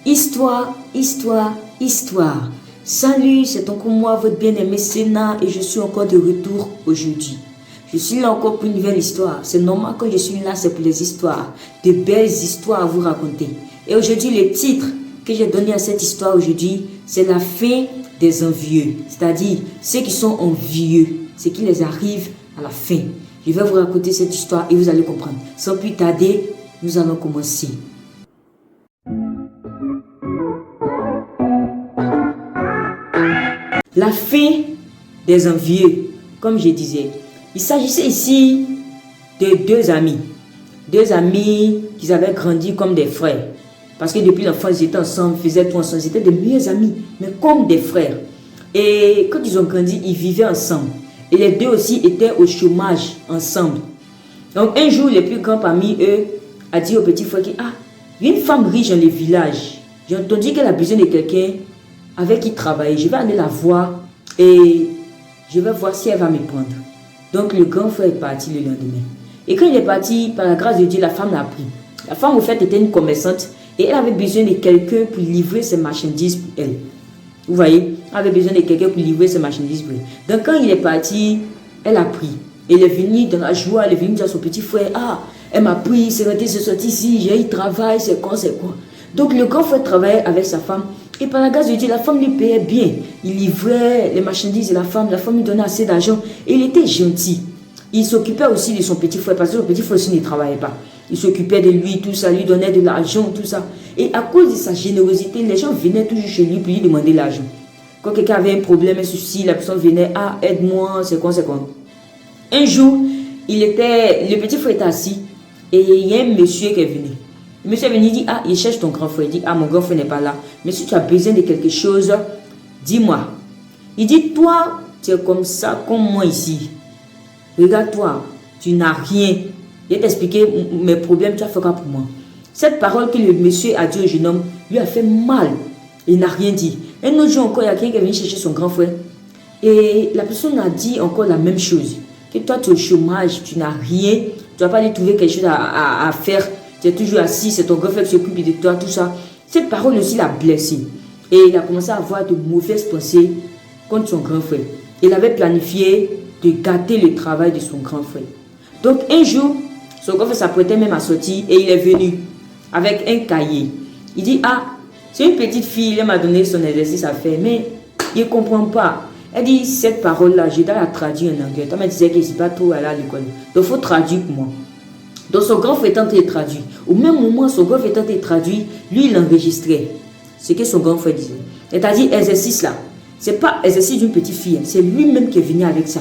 Histoire, histoire, histoire. Salut, c'est encore moi, votre bien-aimé Sénat, et je suis encore de retour aujourd'hui. Je suis là encore pour une nouvelle histoire. C'est normal que je suis là, c'est pour les histoires. De belles histoires à vous raconter. Et aujourd'hui, le titre que j'ai donné à cette histoire aujourd'hui, c'est la fin des envieux. C'est-à-dire, ceux qui sont envieux, ce qui les arrive à la fin. Je vais vous raconter cette histoire et vous allez comprendre. Sans plus tarder, nous allons commencer. La fin des envieux, comme je disais. Il s'agissait ici de deux amis. Deux amis qui avaient grandi comme des frères. Parce que depuis l'enfance, ils étaient ensemble, ils faisaient tout ensemble. Ils étaient de meilleurs amis, mais comme des frères. Et quand ils ont grandi, ils vivaient ensemble. Et les deux aussi étaient au chômage ensemble. Donc un jour, le plus grand parmi eux a dit au petit frère, il y a une femme riche dans le village. J'ai entendu qu'elle a besoin de quelqu'un avec qui travailler. Je vais aller la voir et je vais voir si elle va me prendre. Donc le grand frère est parti le lendemain. Et quand il est parti, par la grâce de Dieu, la femme l'a pris. La femme, au fait, était une commerçante et elle avait besoin de quelqu'un pour livrer ses marchandises pour elle. Vous voyez, elle avait besoin de quelqu'un pour livrer ses marchandises pour elle. Donc quand il est parti, elle a pris. Elle est venue dans la joie, elle est venue dire à son petit frère, elle m'a pris, c'est sorti ici, j'ai eu travail, c'est quoi. Donc le grand frère travaillait avec sa femme. Et par la grâce de Dieu, la femme lui payait bien. Il livrait les marchandises de la femme lui donnait assez d'argent. Et il était gentil. Il s'occupait aussi de son petit frère, parce que son petit frère aussi ne travaillait pas. Il s'occupait de lui, tout ça, lui donnait de l'argent, tout ça. Et à cause de sa générosité, les gens venaient toujours chez lui pour lui demander l'argent. Quand quelqu'un avait un problème, un souci, la personne venait, aide-moi, c'est quoi. Un jour, le petit frère était assis et il y a un monsieur qui est venu. Le monsieur est venu, il dit, il cherche ton grand frère. Il dit, mon grand frère n'est pas là. Mais si tu as besoin de quelque chose, dis-moi. Il dit, toi, tu es comme ça, comme moi ici. Regarde-toi, tu n'as rien. Je vais t'expliquer mes problèmes, tu vas faire quoi pour moi. Cette parole que le monsieur a dit au jeune homme lui a fait mal. Il n'a rien dit. Un autre jour encore, il y a quelqu'un qui est venu chercher son grand frère. Et la personne a dit encore la même chose. Que toi, tu es au chômage, tu n'as rien. Tu ne vas pas aller trouver quelque chose à faire. Tu es toujours assis, c'est ton grand frère qui s'occupe de toi, tout ça. Cette parole aussi l'a blessé. Et il a commencé à avoir de mauvaises pensées contre son grand frère. Il avait planifié de gâter le travail de son grand frère. Donc un jour, son grand frère s'apprêtait même à sortir et il est venu avec un cahier. Il dit, c'est une petite fille, elle m'a donné son exercice à faire, mais il ne comprend pas. Elle dit, cette parole-là, je dois la traduire en anglais. Toi, elle me disait que je ne suis pas trop allé à l'école. Donc il faut traduire pour moi. Donc son grand frère tentait de traduire. Au même moment, son grand frère tentait de traduire, lui il enregistrait ce que son grand frère disait. C'est-à-dire, exercice là, ce n'est pas exercice d'une petite fille, c'est lui-même qui est venu avec ça.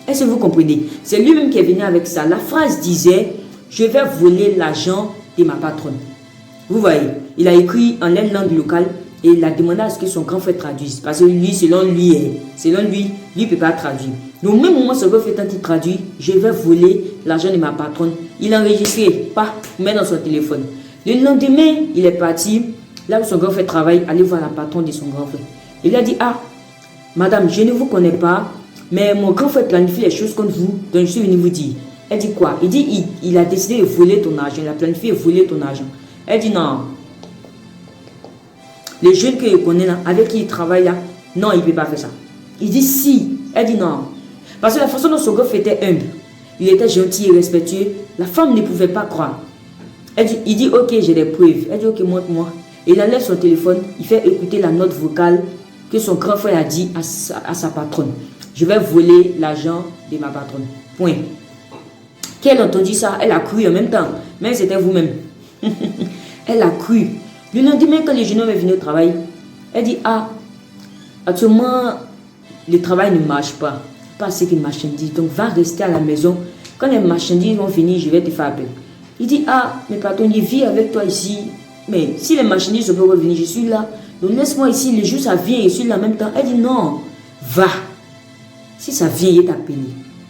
Est-ce que vous comprenez? C'est lui-même qui est venu avec ça. La phrase disait, je vais voler l'argent de ma patronne. Vous voyez, il a écrit en langue locale et il a demandé à ce que son grand frère traduise. Parce que lui, selon lui, lui ne peut pas traduire. Donc au même moment, son grand frère tente de traduire, je vais voler l'argent de ma patronne. Il a enregistré, met dans son téléphone. Le lendemain, il est parti, là où son grand frère travaille, aller voir la patronne de son grand frère. Il a dit, madame, je ne vous connais pas, mais mon grand frère planifie les choses contre vous, donc je suis venu vous dire. Elle dit quoi? Il dit, il a décidé de voler ton argent, il a planifié de voler ton argent. Elle dit non. Les jeunes que je connais là, avec qui il travaille là, non, il ne peut pas faire ça. Il dit si. Elle dit non. Parce que la façon dont son grand frère était humble, il était gentil et respectueux, la femme ne pouvait pas croire. Il dit ok, j'ai des preuves. Elle dit ok, montre-moi. Et il enlève son téléphone, il fait écouter la note vocale que son grand frère a dit à sa patronne. Je vais voler l'argent de ma patronne. Point. Qu'elle a entendu ça, elle a cru en même temps. Mais c'était vous-même. Elle a cru. Le lendemain, quand le jeune homme est venu au travail, elle dit actuellement, le travail ne marche pas. Pas assez de marchandises. Donc, va rester à la maison. Quand les marchandises vont finir, je vais te faire appeler. Il dit mais patron, je vis avec toi ici. Mais si les marchandises ne peuvent pas revenir, je suis là. Donc, laisse-moi ici. Le jour, ça vient, je suis là en même temps. Elle dit non, va. Si ça vient, il est appelé.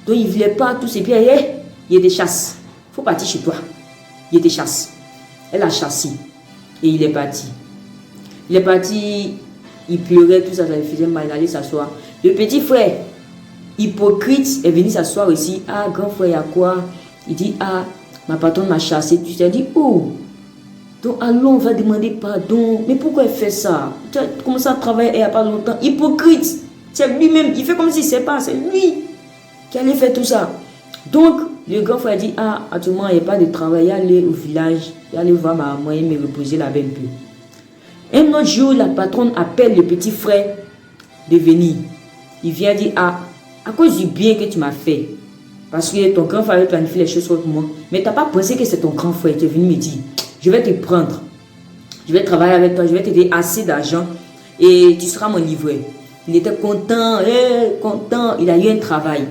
Donc, il ne voulait pas tous ces pieds. Il y a des chasses. Il faut partir chez toi. Il y a des chasses. Elle a chassé. Et il est parti. Il est parti, il pleurait, tout ça, ça lui faisait mal, il allait s'asseoir. Le petit frère, hypocrite, est venu s'asseoir aussi. Grand frère, il y a quoi? Il dit, ma patronne m'a chassé. Tu t'es dit, Donc allons, on va demander pardon. Mais pourquoi elle fait ça? Tu as commencé à travailler il n'y a pas longtemps. Hypocrite. C'est lui-même. Il fait comme s'il ne sait pas. C'est lui qui allait faire tout ça. Donc, le grand frère dit, ah, actuellement, il n'y a pas de travail. Aller au village. Aller voir ma maman et me reposer là-bas un peu. Un autre jour, la patronne appelle le petit frère de venir. Il vient dire, ah, à cause du bien que tu m'as fait, parce que ton grand frère avait planifié les choses pour moi, mais tu n'as pas pensé que c'est ton grand frère qui est venu me dire, je vais te prendre, je vais travailler avec toi, je vais te donner assez d'argent et tu seras mon livreur. Il était content, content, il a eu un travail.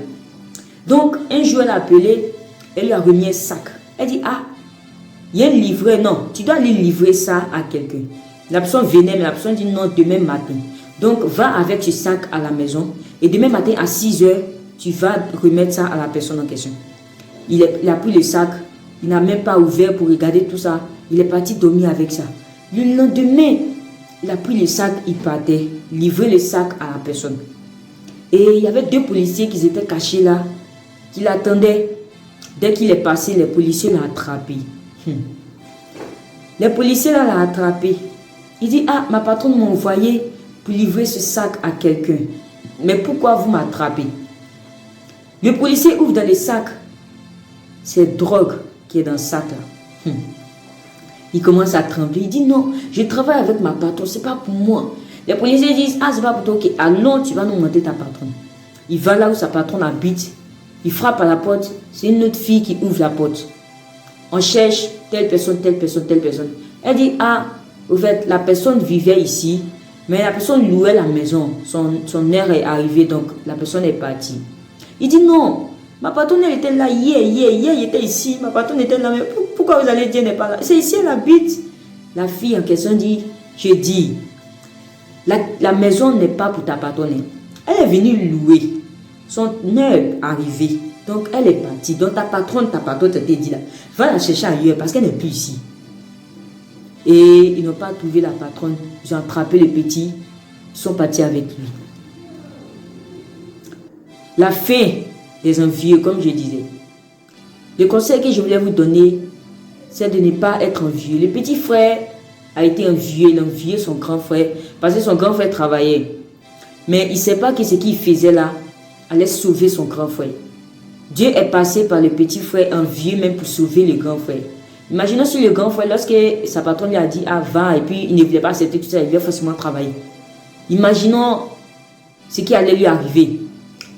Donc, un jour, elle a appelé, elle lui a remis un sac. Elle dit, ah, il y a un livreur, non, tu dois aller livrer ça à quelqu'un. La personne venait, mais la personne dit non, demain matin. Donc, va avec ce sac à la maison et demain matin à 6 heures, tu vas remettre ça à la personne en question. Il a pris le sac, il n'a même pas ouvert pour regarder tout ça. Il est parti dormir avec ça. Le lendemain, il a pris le sac, il partait, livrer le sac à la personne. Et il y avait 2 policiers qui étaient cachés là, qui l'attendaient. Dès qu'il est passé, les policiers l'ont attrapé. Les policiers là l'ont attrapé. Il dit, ah, ma patronne m'a envoyé pour livrer ce sac à quelqu'un. Mais pourquoi vous m'attrapez? Le policier ouvre dans le sac. C'est drogue qui est dans le sac là. Il commence à trembler. Il dit, non, je travaille avec ma patronne, c'est pas pour moi. Les policiers disent, ah, c'est pas pour toi, ok, allons, tu vas nous monter ta patronne. Il va là où sa patronne habite. Il frappe à la porte. C'est une autre fille qui ouvre la porte. On cherche telle personne, telle personne, telle personne. Elle dit, ah, au fait, la personne vivait ici, mais la personne louait la maison. Son heure est arrivée, donc la personne est partie. Il dit, non, ma patronne elle était là hier, il était ici, ma patronne était là, mais pourquoi vous allez dire elle n'est pas là? C'est ici, elle habite. La fille en question dit, je dis, la maison n'est pas pour ta patronne. Elle est venue louer. Son heure est arrivée. Donc elle est partie. Donc ta patronne te dit là, va la chercher ailleurs parce qu'elle n'est plus ici. Et ils n'ont pas trouvé la patronne. Ils ont attrapé le petit. Ils sont partis avec lui. La fin des envieux, comme je disais. Le conseil que je voulais vous donner, c'est de ne pas être envieux. Le petit frère a été envieux. Il a envié son grand frère parce que son grand frère travaillait. Mais il ne sait pas que ce qu'il faisait là allait sauver son grand frère. Dieu est passé par le petit frère envieux même pour sauver le grand frère. Imaginons si le grand frère, lorsque sa patronne lui a dit, ah va, et puis il ne voulait pas accepter tout ça, il voulait forcément travailler. Imaginons ce qui allait lui arriver.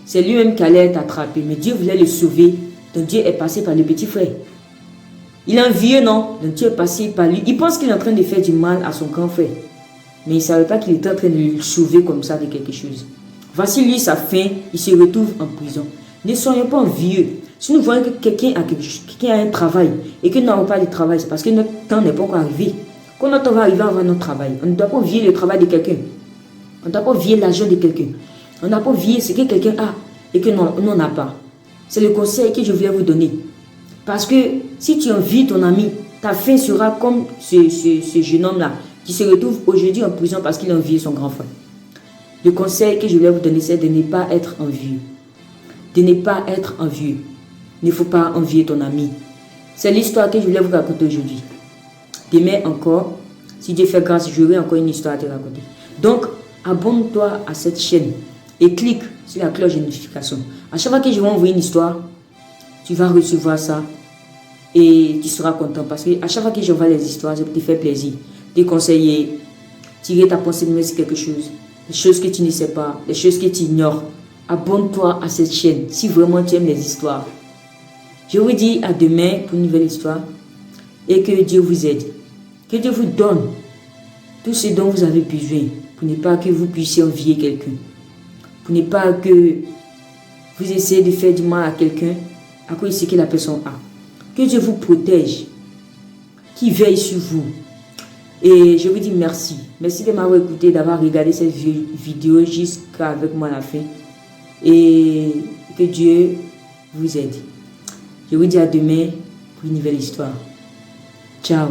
C'est lui-même qui allait être attrapé, mais Dieu voulait le sauver. Donc Dieu est passé par le petit frère. Il est envieux, non? Donc Dieu est passé par lui. Il pense qu'il est en train de faire du mal à son grand frère. Mais il ne savait pas qu'il était en train de le sauver comme ça de quelque chose. Voici lui sa fin, il se retrouve en prison. Ne soyons pas envieux. Si nous voyons que quelqu'un a un travail et que nous n'avons pas de travail, c'est parce que notre temps n'est pas encore arrivé. Quand notre temps va arriver, on va avoir notre travail. On ne doit pas envier le travail de quelqu'un. On ne doit pas envier l'argent de quelqu'un. On ne doit pas envier ce que quelqu'un a et que nous on n'a pas. C'est le conseil que je voulais vous donner. Parce que si tu envies ton ami, ta fin sera comme ce jeune homme-là qui se retrouve aujourd'hui en prison parce qu'il a envié son grand frère. Le conseil que je voulais vous donner, c'est de ne pas être envieux. De ne pas être envieux. Il ne faut pas envier ton ami. C'est l'histoire que je voulais vous raconter aujourd'hui. Demain encore, si Dieu fait grâce, j'aurai encore une histoire à te raconter. Donc, abonne-toi à cette chaîne et clique sur la cloche de notification. À chaque fois que je vais envoyer une histoire, tu vas recevoir ça et tu seras content parce que à chaque fois que j'envoie les histoires, ça te fait plaisir. Te conseiller, tirer ta pensée de sur quelque chose, les choses que tu ne sais pas, les choses que tu ignores. Abonne-toi à cette chaîne si vraiment tu aimes les histoires. Je vous dis à demain pour une nouvelle histoire et que Dieu vous aide. Que Dieu vous donne tout ce dont vous avez besoin pour ne pas que vous puissiez envier quelqu'un. Pour ne pas que vous essayez de faire du mal à quelqu'un à cause de ce que la personne a. Que Dieu vous protège, qu'il veille sur vous. Et je vous dis merci. Merci de m'avoir écouté, d'avoir regardé cette vidéo jusqu'à avec moi à la fin. Et que Dieu vous aide. Je vous dis à demain pour une nouvelle histoire. Ciao.